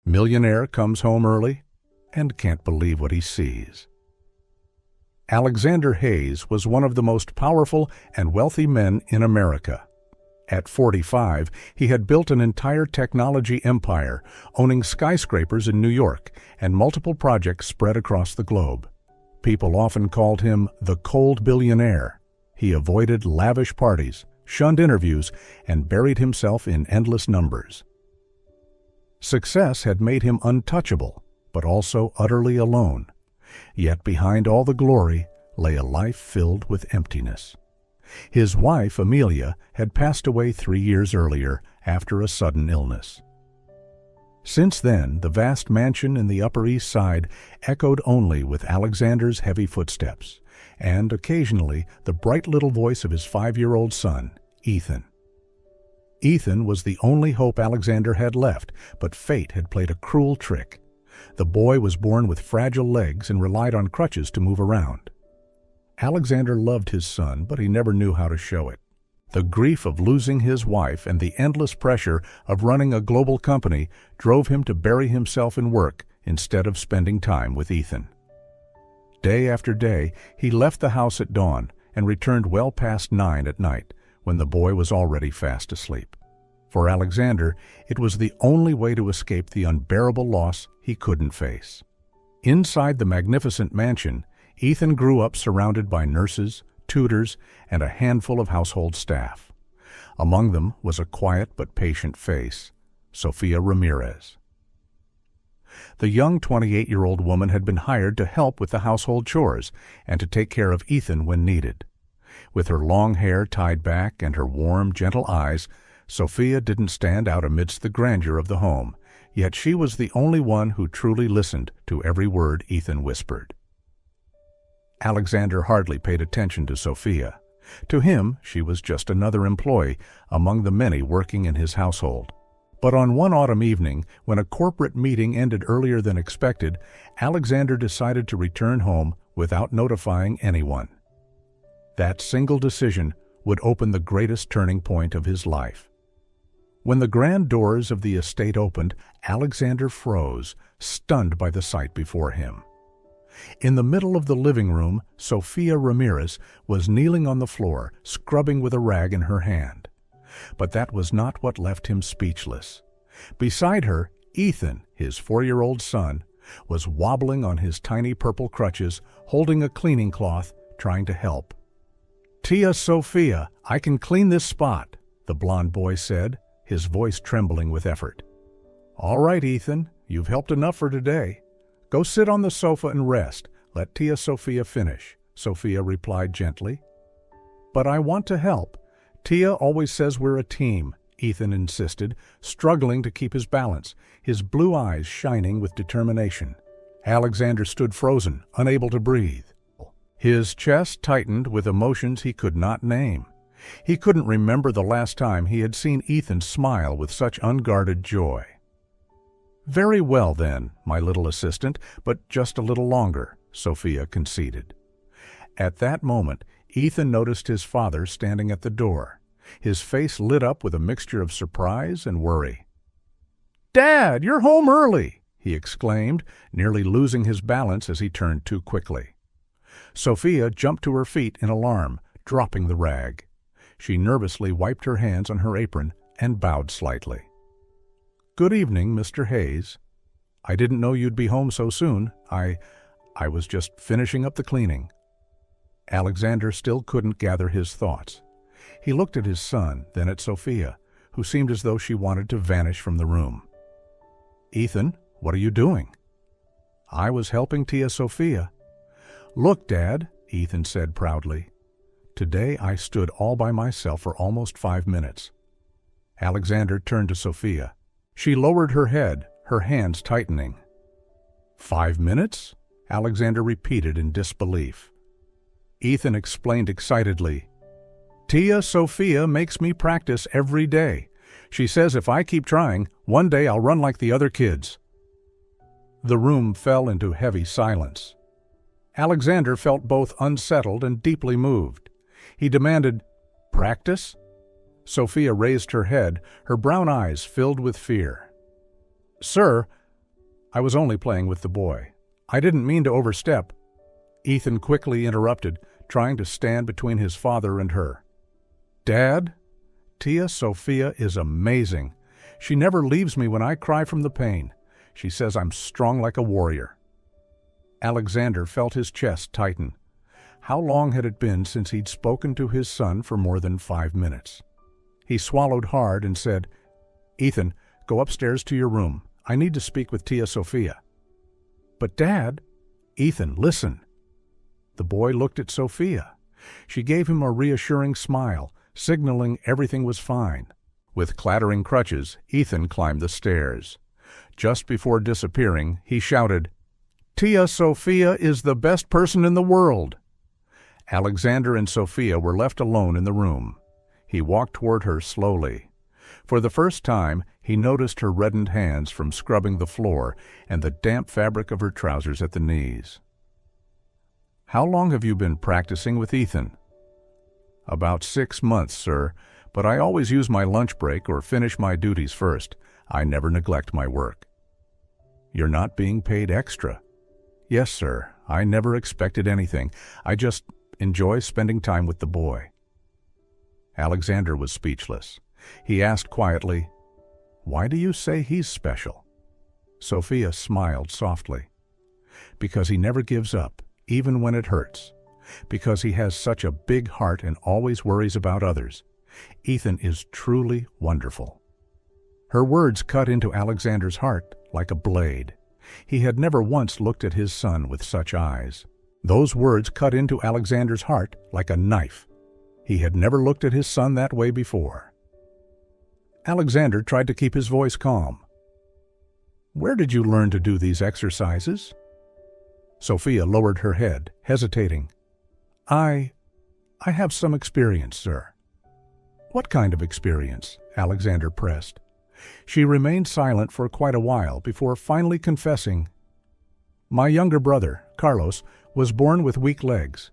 Millionaire comes home early and can't believe what he sees. Alexander Hayes was one of the most powerful and wealthy men in America. At 45, he had built an entire technology empire, owning skyscrapers in New York and multiple projects spread across the globe. People often called him the cold billionaire. He avoided lavish parties, shunned interviews, and buried himself in endless numbers. Success had made him untouchable, but also utterly alone. Yet behind all the glory lay a life filled with emptiness. His wife, Amelia, had passed away 3 years earlier after a sudden illness. Since then, the vast mansion in the Upper East Side echoed only with Alexander's heavy footsteps, and occasionally the bright little voice of his 5-year-old son, Ethan. Ethan was the only hope Alexander had left, but fate had played a cruel trick. The boy was born with fragile legs and relied on crutches to move around. Alexander loved his son, but he never knew how to show it. The grief of losing his wife and the endless pressure of running a global company drove him to bury himself in work instead of spending time with Ethan. Day after day, he left the house at dawn and returned well past 9 at night, when the boy was already fast asleep. For Alexander, it was the only way to escape the unbearable loss he couldn't face. Inside the magnificent mansion, Ethan grew up surrounded by nurses, tutors, and a handful of household staff. Among them was a quiet but patient face, Sophia Ramirez. The young 28-year-old woman had been hired to help with the household chores and to take care of Ethan when needed. With her long hair tied back and her warm, gentle eyes, Sophia didn't stand out amidst the grandeur of the home, yet she was the only one who truly listened to every word Ethan whispered. Alexander hardly paid attention to Sophia. To him, she was just another employee among the many working in his household. But on one autumn evening, when a corporate meeting ended earlier than expected, Alexander decided to return home without notifying anyone. That single decision would open the greatest turning point of his life. When the grand doors of the estate opened, Alexander froze, stunned by the sight before him. In the middle of the living room, Sophia Ramirez was kneeling on the floor, scrubbing with a rag in her hand. But that was not what left him speechless. Beside her, Ethan, his 4-year-old son, was wobbling on his tiny purple crutches, holding a cleaning cloth, trying to help. "Tia Sophia, I can clean this spot," the blond boy said, his voice trembling with effort. "All right, Ethan, you've helped enough for today. Go sit on the sofa and rest. Let Tia Sophia finish," Sophia replied gently. "But I want to help. Tia always says we're a team," Ethan insisted, struggling to keep his balance, his blue eyes shining with determination. Alexander stood frozen, unable to breathe. His chest tightened with emotions he could not name. He couldn't remember the last time he had seen Ethan smile with such unguarded joy. "Very well then, my little assistant, but just a little longer," Sophia conceded. At that moment, Ethan noticed his father standing at the door. His face lit up with a mixture of surprise and worry. "Dad, you're home early!" he exclaimed, nearly losing his balance as he turned too quickly. Sophia jumped to her feet in alarm, dropping the rag. She nervously wiped her hands on her apron and bowed slightly. "Good evening, Mr. Hayes. I didn't know you'd be home so soon. I was just finishing up the cleaning." Alexander still couldn't gather his thoughts. He looked at his son, then at Sophia, who seemed as though she wanted to vanish from the room. "Ethan, what are you doing?" "I was helping Tia Sophia." "Look, Dad," Ethan said proudly. "Today I stood all by myself for almost 5 minutes." Alexander turned to Sophia. She lowered her head, her hands tightening. "5 minutes?" Alexander repeated in disbelief. Ethan explained excitedly. "Tia Sophia makes me practice every day. She says if I keep trying, one day I'll run like the other kids." The room fell into heavy silence. Alexander felt both unsettled and deeply moved. He demanded, "Practice?" Sophia raised her head, her brown eyes filled with fear. "Sir, I was only playing with the boy. I didn't mean to overstep. Ethan quickly interrupted, trying to stand between his father and her. Dad, Tia Sophia is amazing. She never leaves me when I cry from the pain. She says I'm strong like a warrior. Alexander felt his chest tighten. How long had it been since he'd spoken to his son for more than 5 minutes? He swallowed hard and said, Ethan, go upstairs to your room. I need to speak with Tia Sophia. But Dad, Ethan, listen. The boy looked at Sophia. She gave him a reassuring smile, signaling everything was fine. With clattering crutches, Ethan climbed the stairs. Just before disappearing, he shouted, Tia Sophia is the best person in the world. Alexander and Sophia were left alone in the room. He walked toward her slowly. For the first time, he noticed her reddened hands from scrubbing the floor and the damp fabric of her trousers at the knees. How long have you been practicing with Ethan? About 6 months, sir, but I always use my lunch break or finish my duties first. I never neglect my work. You're not being paid extra. Yes, sir. I never expected anything. I just enjoy spending time with the boy. Alexander was speechless. He asked quietly, Why do you say he's special? Sophia smiled softly. Because he never gives up, even when it hurts. Because he has such a big heart and always worries about others. Ethan is truly wonderful. Her words cut into Alexander's heart like a blade. He had never once looked at his son with such eyes. Those words cut into Alexander's heart like a knife. He had never looked at his son that way before. Alexander tried to keep his voice calm. Where did you learn to do these exercises? Sophia lowered her head, hesitating. I have some experience, sir. What kind of experience? Alexander pressed. She remained silent for quite a while before finally confessing, My younger brother, Carlos, was born with weak legs.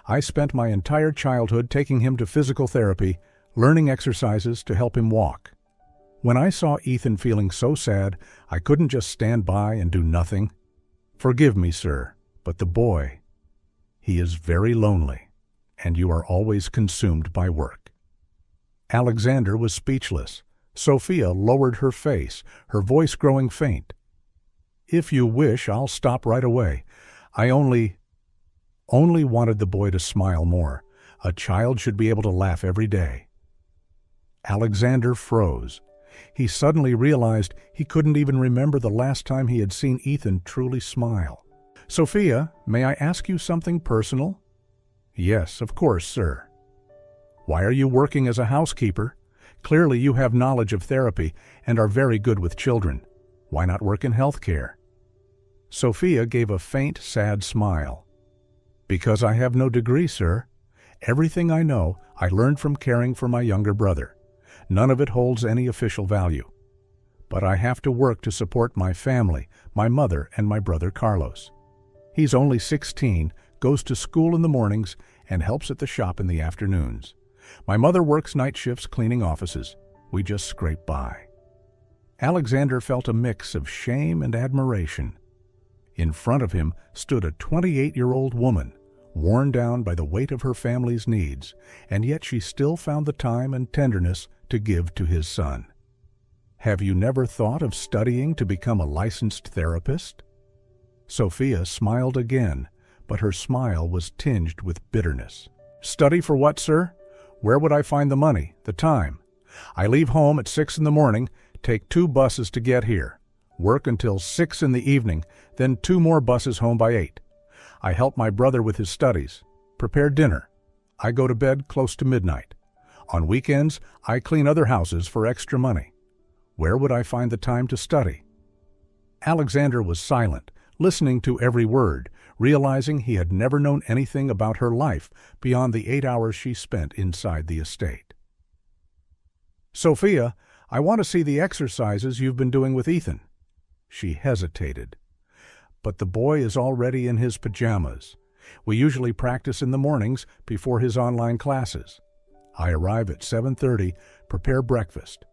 I spent my entire childhood taking him to physical therapy, learning exercises to help him walk. When I saw Ethan feeling so sad, I couldn't just stand by and do nothing. Forgive me, sir, but the boy, he is very lonely, and you are always consumed by work. Alexander was speechless. Sophia lowered her face, her voice growing faint. If you wish, I'll stop right away. I only wanted the boy to smile more. A child should be able to laugh every day. Alexander froze. He suddenly realized he couldn't even remember the last time he had seen Ethan truly smile. Sophia, may I ask you something personal? Yes, of course, sir. Why are you working as a housekeeper? Clearly you have knowledge of therapy and are very good with children. Why not work in healthcare? Sophia gave a faint, sad smile. Because I have no degree, sir. Everything I know, I learned from caring for my younger brother. None of it holds any official value. But I have to work to support my family, my mother, and my brother Carlos. He's only 16, goes to school in the mornings, and helps at the shop in the afternoons. My mother works night shifts cleaning offices. We just scrape by. Alexander felt a mix of shame and admiration. In front of him stood a 28-year-old woman, worn down by the weight of her family's needs, and yet she still found the time and tenderness to give to his son. Have you never thought of studying to become a licensed therapist? Sophia smiled again, but her smile was tinged with bitterness. Study for what, sir? Where would I find the money, the time? I leave home at 6 in the morning, take 2 buses to get here, work until 6 in the evening, then 2 more buses home by 8. I help my brother with his studies, prepare dinner. I go to bed close to midnight. On weekends, I clean other houses for extra money. Where would I find the time to study? Alexander was silent, listening to every word, realizing he had never known anything about her life beyond the 8 hours she spent inside the estate. Sophia, I want to see the exercises you've been doing with Ethan. She hesitated. But the boy is already in his pajamas. We usually practice in the mornings before his online classes. I arrive at 7:30, prepare breakfast.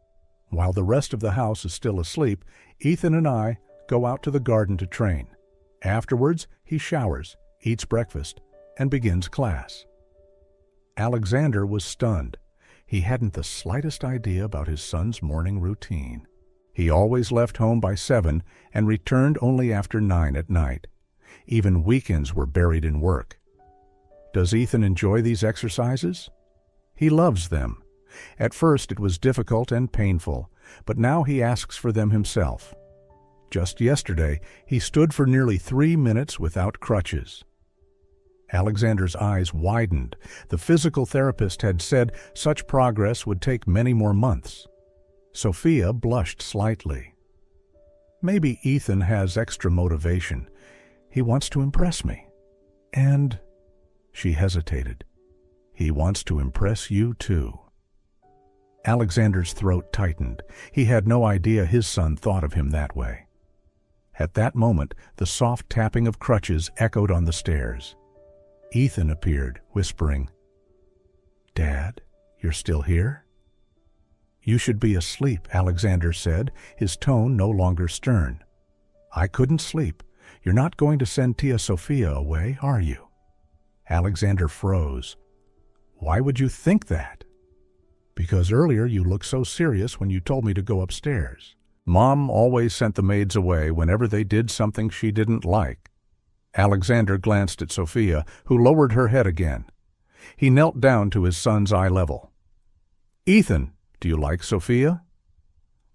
While the rest of the house is still asleep, Ethan and I go out to the garden to train. Afterwards, he showers, eats breakfast, and begins class. Alexander was stunned. He hadn't the slightest idea about his son's morning routine. He always left home by 7 and returned only after 9 at night. Even weekends were buried in work. Does Ethan enjoy these exercises? He loves them. At first it was difficult and painful, but now he asks for them himself. Just yesterday, he stood for nearly 3 minutes without crutches. Alexander's eyes widened. The physical therapist had said such progress would take many more months. Sophia blushed slightly. Maybe Ethan has extra motivation. He wants to impress me. And she hesitated. He wants to impress you too. Alexander's throat tightened. He had no idea his son thought of him that way. At that moment, the soft tapping of crutches echoed on the stairs. Ethan appeared, whispering, "Dad, you're still here?" "You should be asleep," Alexander said, his tone no longer stern. "I couldn't sleep. You're not going to send Tia Sophia away, are you?" Alexander froze. "Why would you think that?" "Because earlier you looked so serious when you told me to go upstairs. Mom always sent the maids away whenever they did something she didn't like." Alexander glanced at Sophia, who lowered her head again. He knelt down to his son's eye level. "Ethan, do you like Sophia?"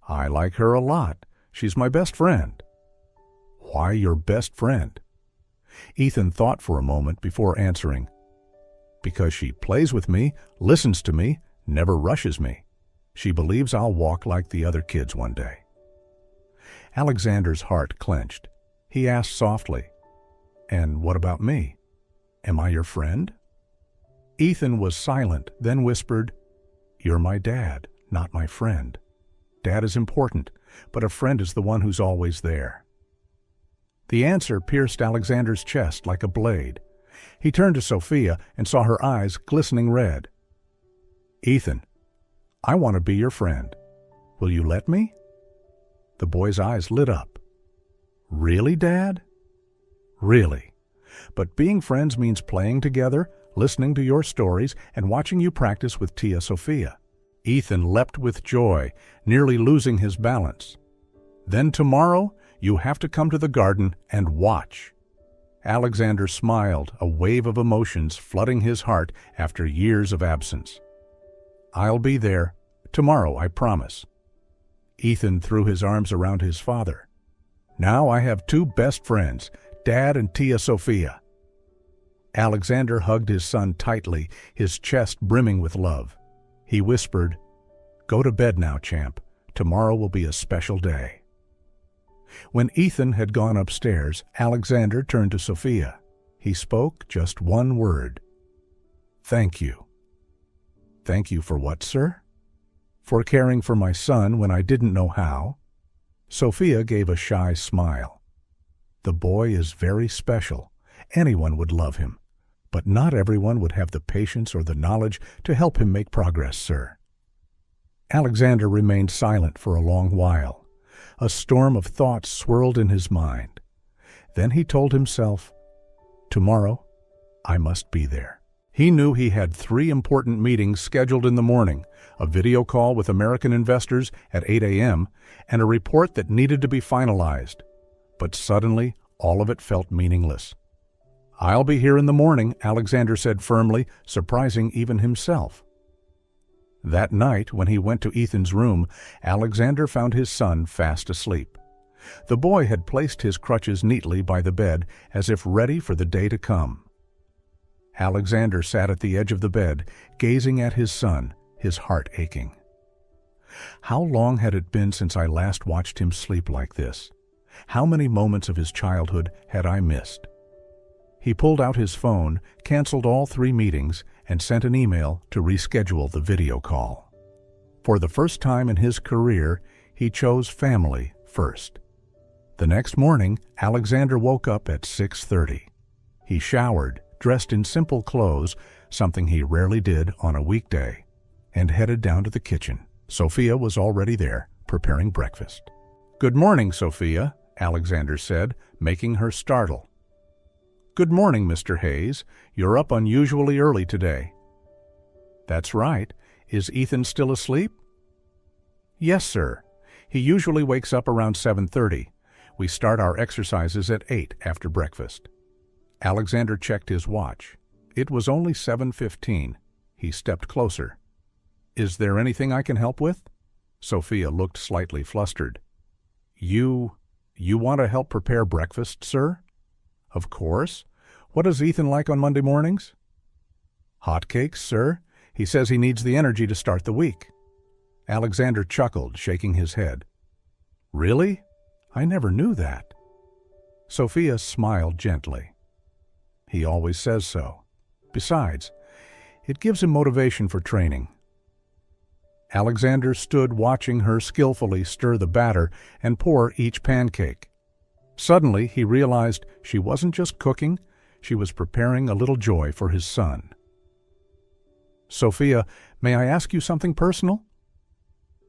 "I like her a lot. She's my best friend." "Why your best friend?" Ethan thought for a moment before answering. "Because she plays with me, listens to me, never rushes me. She believes I'll walk like the other kids one day." Alexander's heart clenched. He asked softly, "And what about me? Am I your friend?" Ethan was silent, then whispered, "You're my dad, not my friend. Dad is important, but a friend is the one who's always there." The answer pierced Alexander's chest like a blade. He turned to Sophia and saw her eyes glistening red. "Ethan, I want to be your friend. Will you let me?" The boy's eyes lit up. "Really, Dad?" "Really. But being friends means playing together, listening to your stories, and watching you practice with Tia Sophia." Ethan leapt with joy, nearly losing his balance. "Then tomorrow, you have to come to the garden and watch." Alexander smiled, a wave of emotions flooding his heart after years of absence. "I'll be there. Tomorrow, I promise." Ethan threw his arms around his father. "Now I have 2 best friends, Dad and Tia Sophia." Alexander hugged his son tightly, his chest brimming with love. He whispered, "Go to bed now, champ. Tomorrow will be a special day." When Ethan had gone upstairs, Alexander turned to Sophia. He spoke just one word. "Thank you." "Thank you for what, sir?" "For caring for my son when I didn't know how." Sophia gave a shy smile. "The boy is very special. Anyone would love him. But not everyone would have the patience or the knowledge to help him make progress, sir." Alexander remained silent for a long while. A storm of thoughts swirled in his mind. Then he told himself, "Tomorrow, I must be there." He knew he had 3 important meetings scheduled in the morning, a video call with American investors at 8 a.m., and a report that needed to be finalized. But suddenly, all of it felt meaningless. "I'll be here in the morning," Alexander said firmly, surprising even himself. That night, when he went to Ethan's room, Alexander found his son fast asleep. The boy had placed his crutches neatly by the bed, as if ready for the day to come. Alexander sat at the edge of the bed, gazing at his son, his heart aching. How long had it been since I last watched him sleep like this? How many moments of his childhood had I missed? He pulled out his phone, canceled all 3 meetings, and sent an email to reschedule the video call. For the first time in his career, he chose family first. The next morning, Alexander woke up at 6:30. He showered, dressed in simple clothes, something he rarely did on a weekday, and headed down to the kitchen. Sophia was already there, preparing breakfast. "Good morning, Sophia," Alexander said, making her startle. "Good morning, Mr. Hayes. You're up unusually early today." "That's right. Is Ethan still asleep?" "Yes, sir. He usually wakes up around 7:30. We start our exercises at 8 after breakfast." Alexander checked his watch. It was only 7:15. He stepped closer. "Is there anything I can help with?" Sophia looked slightly flustered. You want to help prepare breakfast, sir?" "Of course. What does Ethan like on Monday mornings?" "Hotcakes, sir. He says he needs the energy to start the week." Alexander chuckled, shaking his head. "Really? I never knew that." Sophia smiled gently. "He always says so. Besides, it gives him motivation for training." Alexander stood watching her skillfully stir the batter and pour each pancake. Suddenly, he realized she wasn't just cooking, she was preparing a little joy for his son. "Sophia, may I ask you something personal?"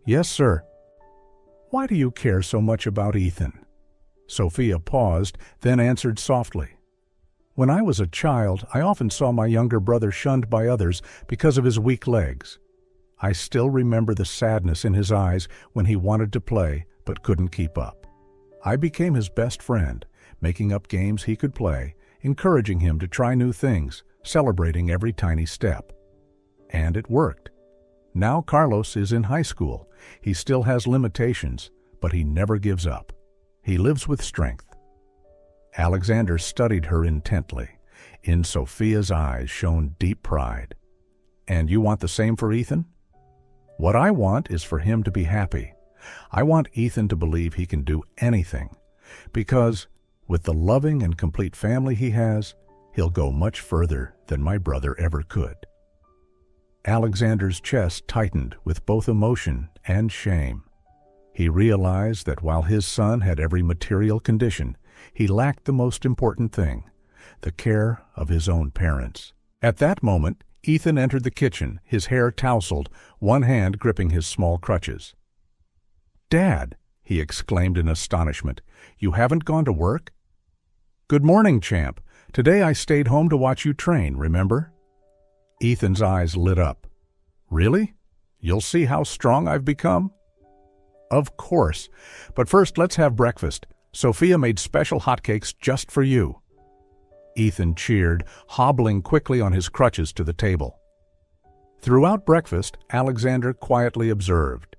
"Yes, sir." "Why do you care so much about Ethan?" Sophia paused, then answered softly. "When I was a child, I often saw my younger brother shunned by others because of his weak legs. I still remember the sadness in his eyes when he wanted to play but couldn't keep up. I became his best friend, making up games he could play, encouraging him to try new things, celebrating every tiny step. And it worked. Now Carlos is in high school. He still has limitations, but he never gives up. He lives with strength." Alexander studied her intently. In Sophia's eyes shone deep pride. "And you want the same for Ethan?" "What I want is for him to be happy. I want Ethan to believe he can do anything, because with the loving and complete family he has, he'll go much further than my brother ever could." Alexander's chest tightened with both emotion and shame. He realized that while his son had every material condition, he lacked the most important thing, the care of his own parents. At that moment, Ethan entered the kitchen, his hair tousled, one hand gripping his small crutches. "Dad," he exclaimed in astonishment, "you haven't gone to work?" "Good morning, champ. Today I stayed home to watch you train, remember?" Ethan's eyes lit up. "Really? You'll see how strong I've become?" "Of course. But first let's have breakfast. Sophia made special hotcakes just for you." Ethan cheered, hobbling quickly on his crutches to the table. Throughout breakfast, Alexander quietly observed.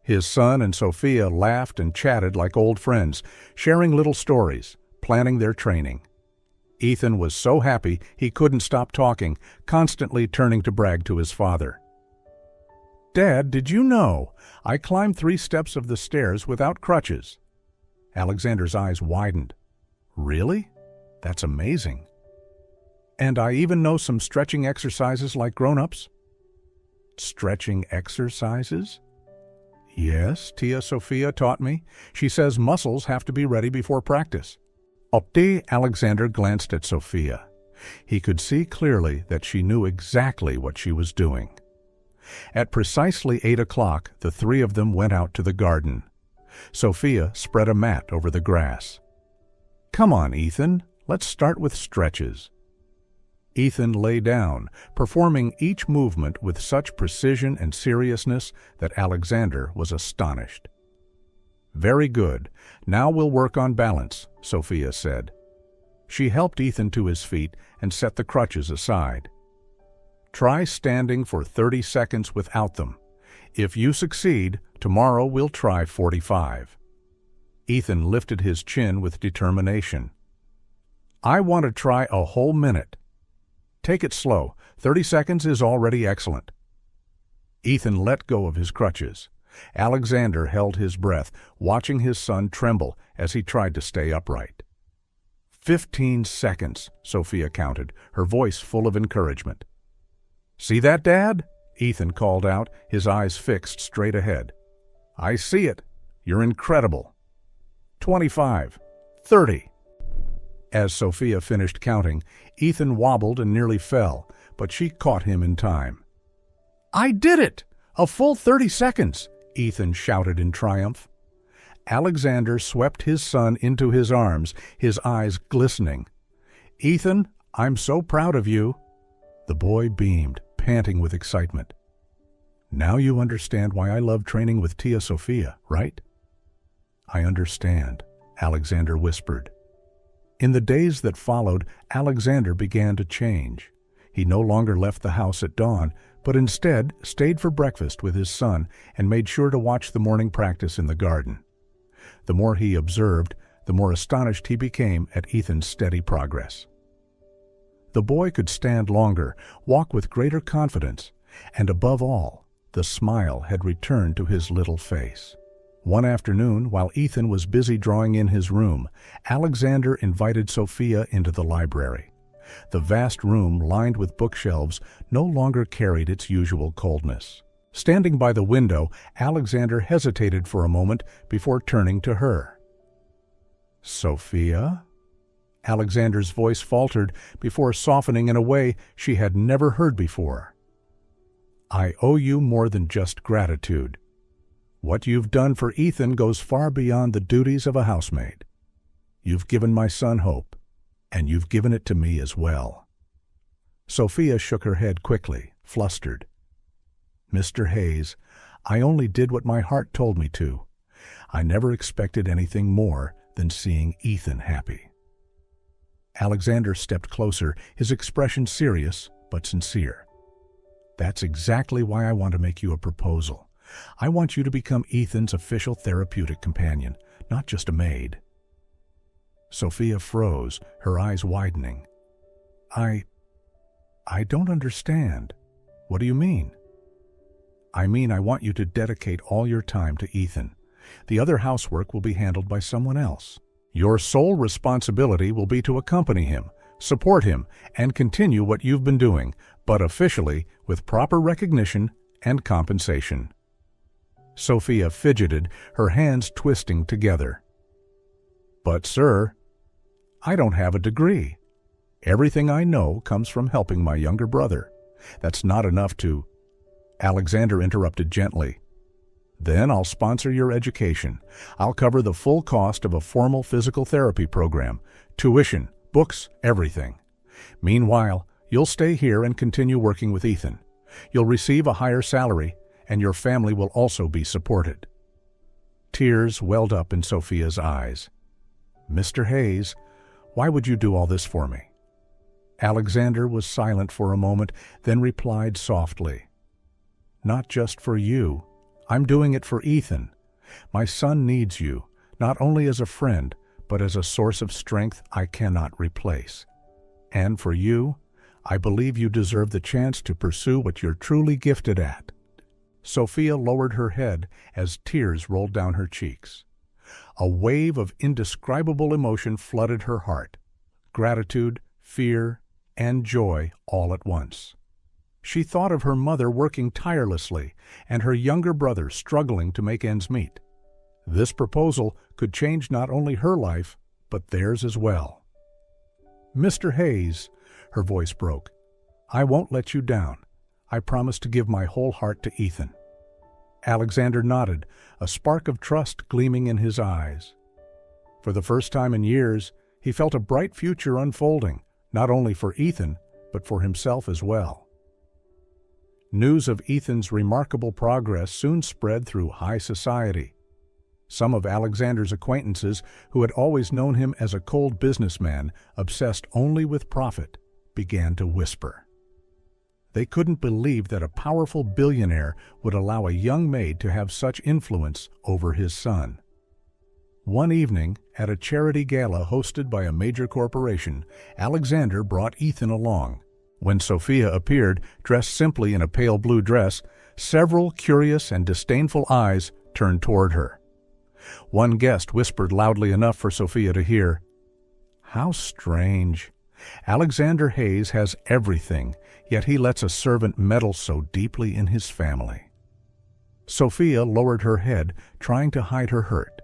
His son and Sophia laughed and chatted like old friends, sharing little stories, planning their training. Ethan was so happy he couldn't stop talking, constantly turning to brag to his father. "Dad, did you know? I climbed 3 steps of the stairs without crutches." Alexander's eyes widened. "Really? That's amazing. And I even know some stretching exercises like grown-ups." "Stretching exercises?" "Yes, Tia Sophia taught me. She says muscles have to be ready before practice." Alexander glanced at Sophia. He could see clearly that she knew exactly what she was doing. At precisely 8 o'clock, the 3 of them went out to the garden. Sophia spread a mat over the grass. "Come on, Ethan. Let's start with stretches." Ethan lay down, performing each movement with such precision and seriousness that Alexander was astonished. "Very good. Now we'll work on balance," Sophia said. She helped Ethan to his feet and set the crutches aside. "Try standing for 30 seconds without them. If you succeed, tomorrow we'll try 45. Ethan lifted his chin with determination. "I want to try a whole minute." "Take it slow. 30 seconds is already excellent." Ethan let go of his crutches. Alexander held his breath, watching his son tremble as he tried to stay upright. 15 seconds, Sophia counted, her voice full of encouragement. "See that, Dad?" Ethan called out, his eyes fixed straight ahead. "I see it. You're incredible." 25, 30. As Sophia finished counting, Ethan wobbled and nearly fell, but she caught him in time. "I did it! A full 30 seconds!" Ethan shouted in triumph. Alexander swept his son into his arms, his eyes glistening. "Ethan, I'm so proud of you." The boy beamed, panting with excitement. "Now you understand why I love training with Tia Sophia, right?" "I understand," Alexander whispered. In the days that followed, Alexander began to change. He no longer left the house at dawn, but instead stayed for breakfast with his son and made sure to watch the morning practice in the garden. The more he observed, the more astonished he became at Ethan's steady progress. The boy could stand longer, walk with greater confidence, and above all, the smile had returned to his little face. One afternoon, while Ethan was busy drawing in his room, Alexander invited Sophia into the library. The vast room, lined with bookshelves, no longer carried its usual coldness. Standing by the window, Alexander hesitated for a moment before turning to her. "Sophia?" Alexander's voice faltered before softening in a way she had never heard before. "I owe you more than just gratitude. What you've done for Ethan goes far beyond the duties of a housemaid. You've given my son hope, and you've given it to me as well." Sophia shook her head quickly, flustered. "Mr. Hayes, I only did what my heart told me to. I never expected anything more than seeing Ethan happy." Alexander stepped closer, his expression serious but sincere. "That's exactly why I want to make you a proposal. I want you to become Ethan's official therapeutic companion, not just a maid." Sophia froze, her eyes widening. I don't understand. What do you mean?" "I mean I want you to dedicate all your time to Ethan. The other housework will be handled by someone else. Your sole responsibility will be to accompany him, support him, and continue what you've been doing, but officially with proper recognition and compensation." Sophia fidgeted, her hands twisting together. "But, sir, I don't have a degree. Everything I know comes from helping my younger brother. That's not enough to—" Alexander interrupted gently. "Then I'll sponsor your education. I'll cover the full cost of a formal physical therapy program, tuition, books, everything. Meanwhile, you'll stay here and continue working with Ethan. You'll receive a higher salary, and your family will also be supported." Tears welled up in Sophia's eyes. "Mr. Hayes, why would you do all this for me?" Alexander was silent for a moment, then replied softly, "Not just for you. I'm doing it for Ethan. My son needs you, not only as a friend, but as a source of strength I cannot replace. And for you, I believe you deserve the chance to pursue what you're truly gifted at." Sophia lowered her head as tears rolled down her cheeks. A wave of indescribable emotion flooded her heart. Gratitude, fear, and joy all at once. She thought of her mother working tirelessly and her younger brother struggling to make ends meet. This proposal could change not only her life, but theirs as well. "Mr. Hayes," her voice broke, "I won't let you down. I promise to give my whole heart to Ethan." Alexander nodded, a spark of trust gleaming in his eyes. For the first time in years, he felt a bright future unfolding, not only for Ethan, but for himself as well. News of Ethan's remarkable progress soon spread through high society. Some of Alexander's acquaintances, who had always known him as a cold businessman, obsessed only with profit, began to whisper. They couldn't believe that a powerful billionaire would allow a young maid to have such influence over his son. One evening, at a charity gala hosted by a major corporation, Alexander brought Ethan along. When Sophia appeared, dressed simply in a pale blue dress, several curious and disdainful eyes turned toward her. One guest whispered loudly enough for Sophia to hear, "How strange. Alexander Hayes has everything, yet he lets a servant meddle so deeply in his family." Sophia lowered her head, trying to hide her hurt.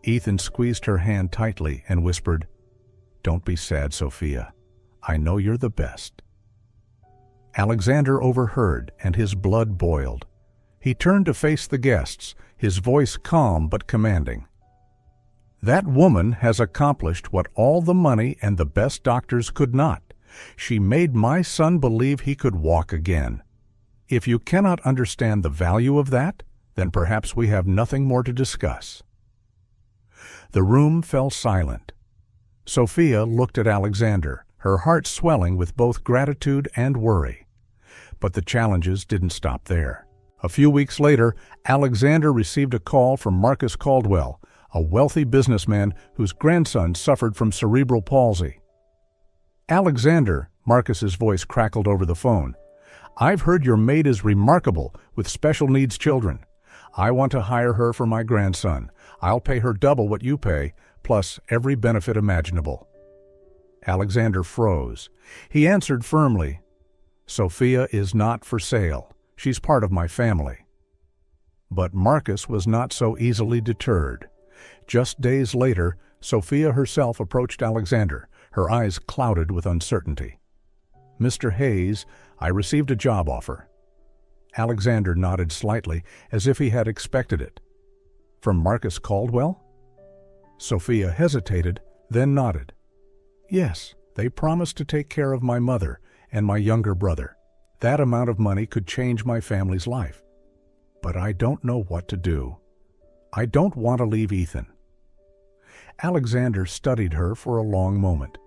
Ethan squeezed her hand tightly and whispered, "Don't be sad, Sophia. I know you're the best." Alexander overheard, and his blood boiled. He turned to face the guests, his voice calm but commanding. That woman has accomplished what all the money and the best doctors could not. She made my son believe he could walk again. If you cannot understand the value of that, then perhaps we have nothing more to discuss." The room fell silent. Sophia looked at Alexander, her heart swelling with both gratitude and worry. But the challenges didn't stop there. A few weeks later, Alexander received a call from Marcus Caldwell, a wealthy businessman whose grandson suffered from cerebral palsy. "Alexander," Marcus's voice crackled over the phone, "I've heard your maid is remarkable with special needs children. I want to hire her for my grandson. I'll pay her double what you pay, plus every benefit imaginable." Alexander froze. He answered firmly, "Sophia is not for sale. She's part of my family." But Marcus was not so easily deterred. Just days later, Sophia herself approached Alexander, her eyes clouded with uncertainty. "Mr. Hayes, I received a job offer." Alexander nodded slightly, as if he had expected it. "From Marcus Caldwell?" Sophia hesitated, then nodded. "Yes, they promised to take care of my mother and my younger brother. That amount of money could change my family's life. But I don't know what to do. I don't want to leave Ethan." Alexander studied her for a long moment.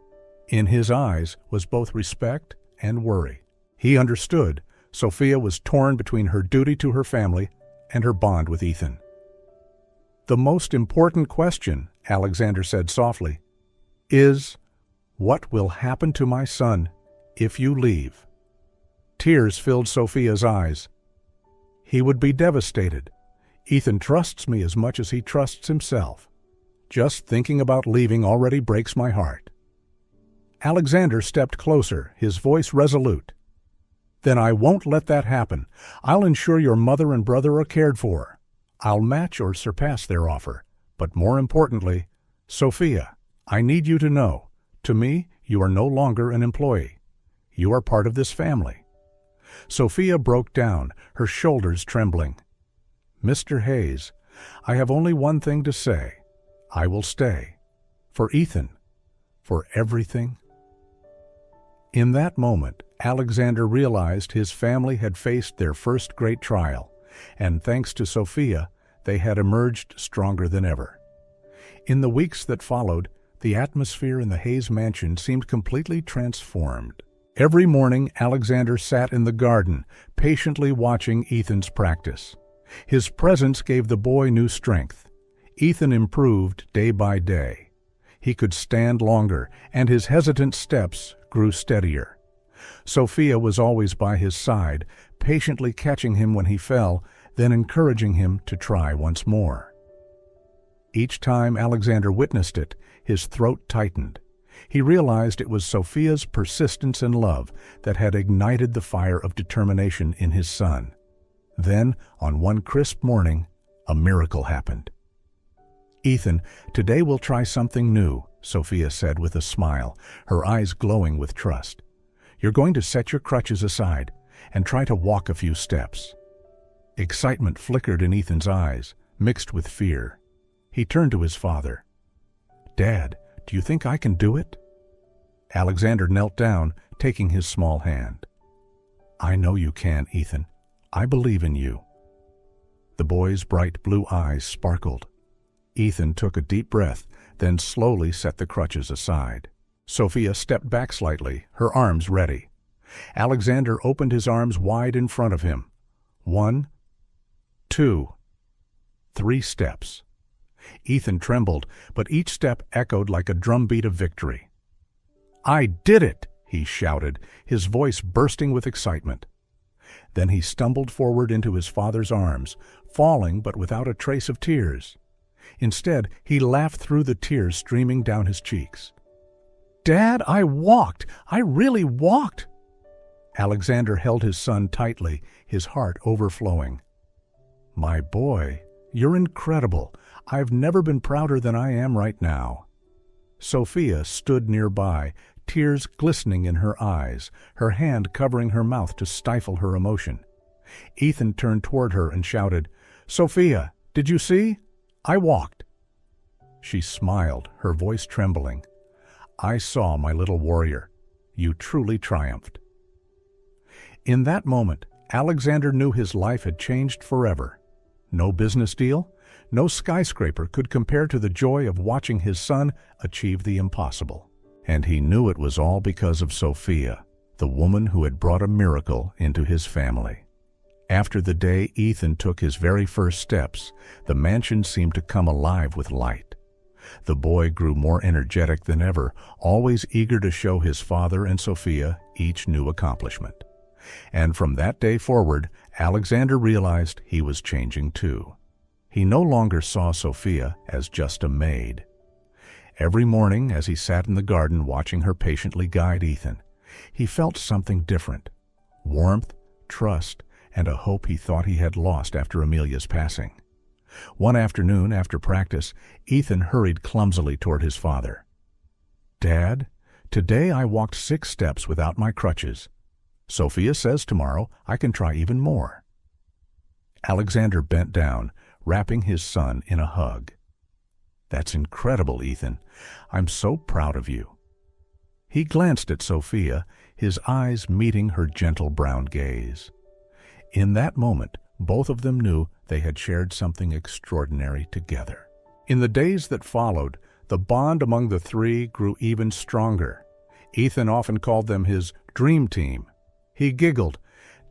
In his eyes was both respect and worry. He understood Sophia was torn between her duty to her family and her bond with Ethan. "The most important question," Alexander said softly, "is, what will happen to my son if you leave?" Tears filled Sophia's eyes. "He would be devastated. Ethan trusts me as much as he trusts himself. Just thinking about leaving already breaks my heart." Alexander stepped closer, his voice resolute. "Then I won't let that happen. I'll ensure your mother and brother are cared for. I'll match or surpass their offer. But more importantly, Sophia, I need you to know, to me, you are no longer an employee. You are part of this family." Sophia broke down, her shoulders trembling. "Mr. Hayes, I have only one thing to say. I will stay. For Ethan. For everything." In that moment, Alexander realized his family had faced their first great trial, and thanks to Sophia, they had emerged stronger than ever. In the weeks that followed, the atmosphere in the Hayes mansion seemed completely transformed. Every morning, Alexander sat in the garden, patiently watching Ethan's practice. His presence gave the boy new strength. Ethan improved day by day. He could stand longer, and his hesitant steps grew steadier. Sophia was always by his side, patiently catching him when he fell, then encouraging him to try once more. Each time Alexander witnessed it, his throat tightened. He realized it was Sophia's persistence and love that had ignited the fire of determination in his son. Then, on one crisp morning, a miracle happened. "Ethan, today we'll try something new," Sophia said with a smile, her eyes glowing with trust. "You're going to set your crutches aside and try to walk a few steps." Excitement flickered in Ethan's eyes, mixed with fear. He turned to his father. "Dad, do you think I can do it?" Alexander knelt down, taking his small hand. "I know you can, Ethan. I believe in you." The boy's bright blue eyes sparkled. Ethan took a deep breath, then slowly set the crutches aside. Sophia stepped back slightly, her arms ready. Alexander opened his arms wide in front of him. 1, 2, 3 steps. Ethan trembled, but each step echoed like a drumbeat of victory. "I did it!" he shouted, his voice bursting with excitement. Then he stumbled forward into his father's arms, falling but without a trace of tears. Instead, he laughed through the tears streaming down his cheeks. "Dad, I walked! I really walked!" Alexander held his son tightly, his heart overflowing. "My boy, you're incredible. I've never been prouder than I am right now." Sophia stood nearby, tears glistening in her eyes, her hand covering her mouth to stifle her emotion. Ethan turned toward her and shouted, "Sophia, did you see? I walked." She smiled, her voice trembling. "I saw, my little warrior. You truly triumphed." In that moment, Alexander knew his life had changed forever. No business deal, no skyscraper could compare to the joy of watching his son achieve the impossible. And he knew it was all because of Sophia, the woman who had brought a miracle into his family. After the day Ethan took his very first steps, the mansion seemed to come alive with light. The boy grew more energetic than ever, always eager to show his father and Sophia each new accomplishment. And from that day forward, Alexander realized he was changing too. He no longer saw Sophia as just a maid. Every morning, as he sat in the garden watching her patiently guide Ethan, he felt something different: warmth, trust, and a hope he thought he had lost after Amelia's passing. One afternoon, after practice, Ethan hurried clumsily toward his father. "Dad, today I walked 6 steps without my crutches. Sophia says tomorrow I can try even more." Alexander bent down, wrapping his son in a hug. "That's incredible, Ethan. I'm so proud of you." He glanced at Sophia, his eyes meeting her gentle brown gaze. In that moment, both of them knew they had shared something extraordinary together. In the days that followed, the bond among the three grew even stronger. Ethan often called them his dream team. He giggled,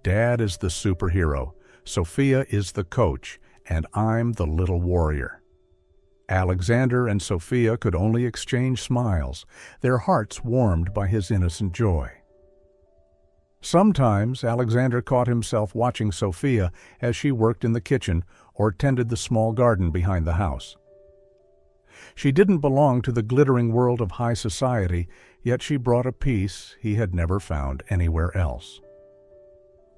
"Dad is the superhero, Sophia is the coach, and I'm the little warrior." Alexander and Sophia could only exchange smiles, their hearts warmed by his innocent joy. Sometimes Alexander caught himself watching Sophia as she worked in the kitchen or tended the small garden behind the house. She didn't belong to the glittering world of high society, yet she brought a peace he had never found anywhere else.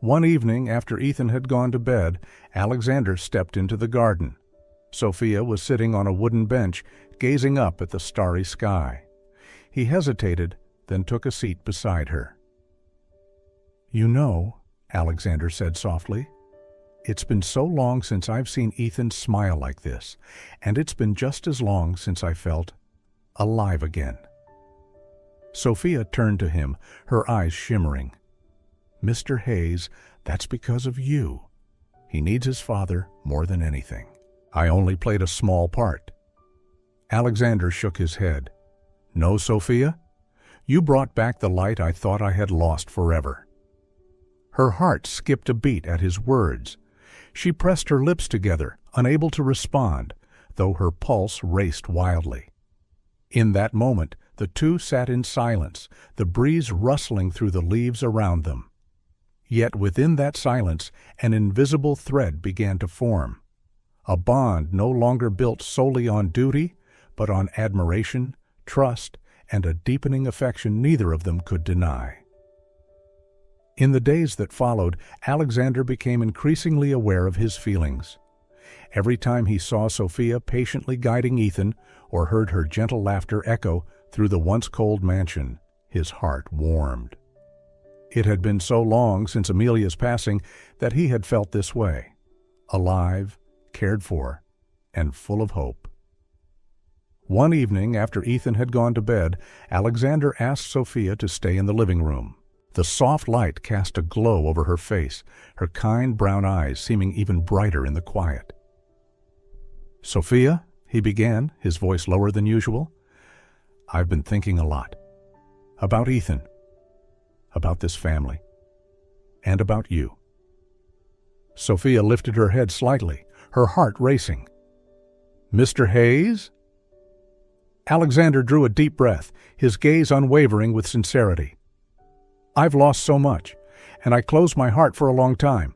One evening, after Ethan had gone to bed, Alexander stepped into the garden. Sophia was sitting on a wooden bench, gazing up at the starry sky. He hesitated, then took a seat beside her. "You know," Alexander said softly, "it's been so long since I've seen Ethan smile like this, and it's been just as long since I felt alive again." Sophia turned to him, her eyes shimmering. "Mr. Hayes, that's because of you. He needs his father more than anything. I only played a small part." Alexander shook his head. "No, Sophia, you brought back the light I thought I had lost forever." Her heart skipped a beat at his words. She pressed her lips together, unable to respond, though her pulse raced wildly. In that moment, the two sat in silence, the breeze rustling through the leaves around them. Yet within that silence, an invisible thread began to form. A bond no longer built solely on duty, but on admiration, trust, and a deepening affection neither of them could deny. In the days that followed, Alexander became increasingly aware of his feelings. Every time he saw Sophia patiently guiding Ethan or heard her gentle laughter echo through the once cold mansion, his heart warmed. It had been so long since Amelia's passing that he had felt this way, alive, cared for, and full of hope. One evening, after Ethan had gone to bed, Alexander asked Sophia to stay in the living room. The soft light cast a glow over her face, her kind brown eyes seeming even brighter in the quiet. "Sophia," he began, his voice lower than usual, "I've been thinking a lot. About Ethan, about this family, and about you." Sophia lifted her head slightly, her heart racing. "Mr. Hayes?" Alexander drew a deep breath, his gaze unwavering with sincerity. "I've lost so much, and I closed my heart for a long time.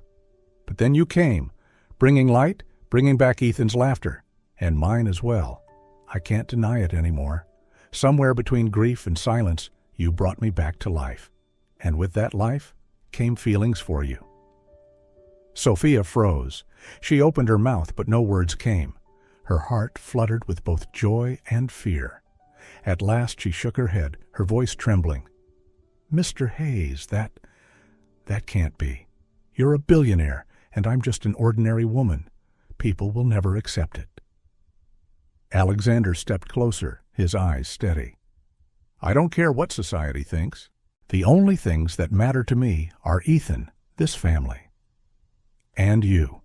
But then you came, bringing light, bringing back Ethan's laughter, and mine as well. I can't deny it anymore. Somewhere between grief and silence, you brought me back to life. And with that life came feelings for you." Sophia froze. She opened her mouth, but no words came. Her heart fluttered with both joy and fear. At last she shook her head, her voice trembling. "Mr. Hayes, that can't be. You're a billionaire, and I'm just an ordinary woman. People will never accept it." Alexander stepped closer, his eyes steady. "I don't care what society thinks. The only things that matter to me are Ethan, this family, and you.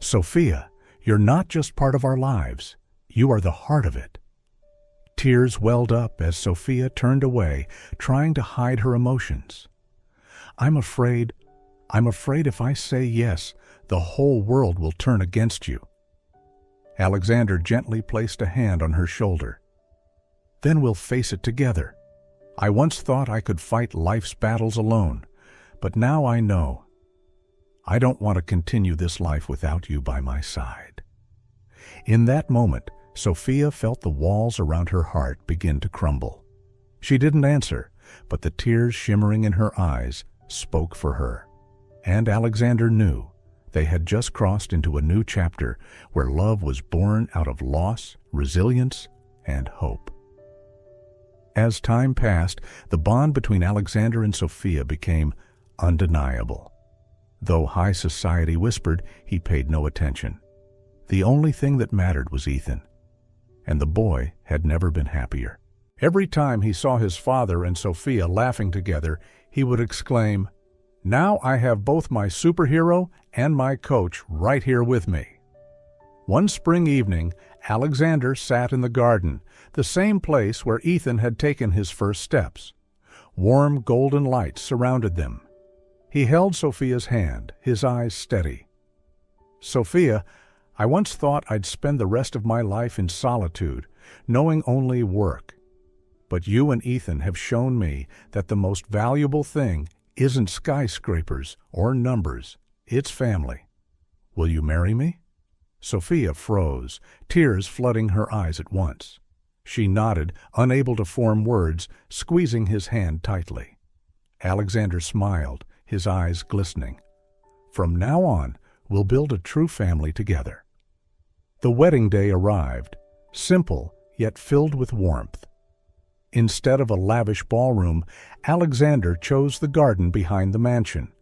Sophia, you're not just part of our lives. You are the heart of it." Tears welled up as Sophia turned away, trying to hide her emotions. I'm afraid if I say yes, the whole world will turn against you." Alexander gently placed a hand on her shoulder. "Then we'll face it together. I once thought I could fight life's battles alone, but now I know. I don't want to continue this life without you by my side." In that moment, Sophia felt the walls around her heart begin to crumble. She didn't answer, but the tears shimmering in her eyes spoke for her. And Alexander knew they had just crossed into a new chapter where love was born out of loss, resilience, and hope. As time passed, the bond between Alexander and Sophia became undeniable. Though high society whispered, he paid no attention. The only thing that mattered was Ethan, and the boy had never been happier. Every time he saw his father and Sophia laughing together, he would exclaim, "Now I have both my superhero and my coach right here with me." One spring evening, Alexander sat in the garden, the same place where Ethan had taken his first steps. Warm golden lights surrounded them. He held Sophia's hand, his eyes steady. "Sophia, I once thought I'd spend the rest of my life in solitude, knowing only work. But you and Ethan have shown me that the most valuable thing isn't skyscrapers or numbers, it's family. Will you marry me?" Sophia froze, tears flooding her eyes at once. She nodded, unable to form words, squeezing his hand tightly. Alexander smiled, his eyes glistening. "From now on, we'll build a true family together." The wedding day arrived, simple yet filled with warmth. Instead of a lavish ballroom, Alexander chose the garden behind the mansion,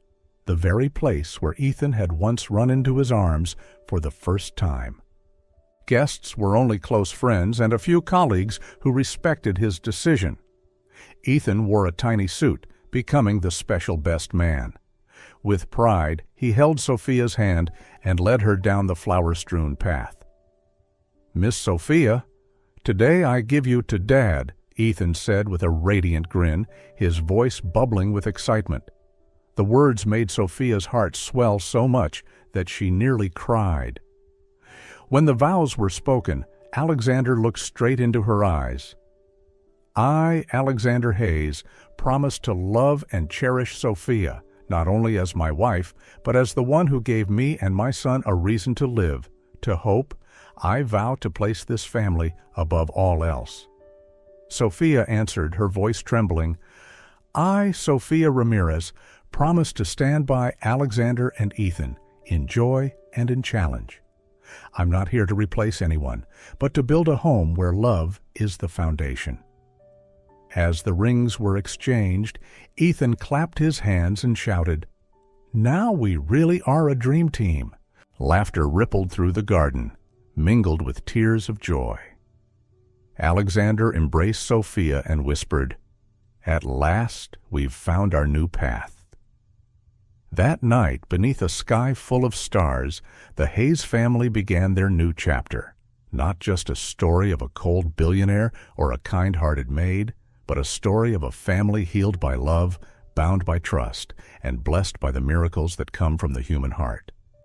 the very place where Ethan had once run into his arms for the first time. Guests were only close friends and a few colleagues who respected his decision. Ethan wore a tiny suit, becoming the special best man. With pride, he held Sophia's hand and led her down the flower-strewn path. "Miss Sophia, today I give you to Dad," Ethan said with a radiant grin, his voice bubbling with excitement. The words made Sophia's heart swell so much that she nearly cried. When the vows were spoken, Alexander looked straight into her eyes. "I, Alexander Hayes, promise to love and cherish Sophia, not only as my wife, but as the one who gave me and my son a reason to live, to hope. I vow to place this family above all else." Sophia answered, her voice trembling, "I, Sophia Ramirez, promise to stand by Alexander and Ethan, in joy and in challenge. I'm not here to replace anyone, but to build a home where love is the foundation." As the rings were exchanged, Ethan clapped his hands and shouted, "Now we really are a dream team." Laughter rippled through the garden, mingled with tears of joy. Alexander embraced Sophia and whispered, "At last we've found our new path." That night, beneath a sky full of stars, the Hayes family began their new chapter. Not just a story of a cold billionaire or a kind-hearted maid, but a story of a family healed by love, bound by trust, and blessed by the miracles that come from the human heart.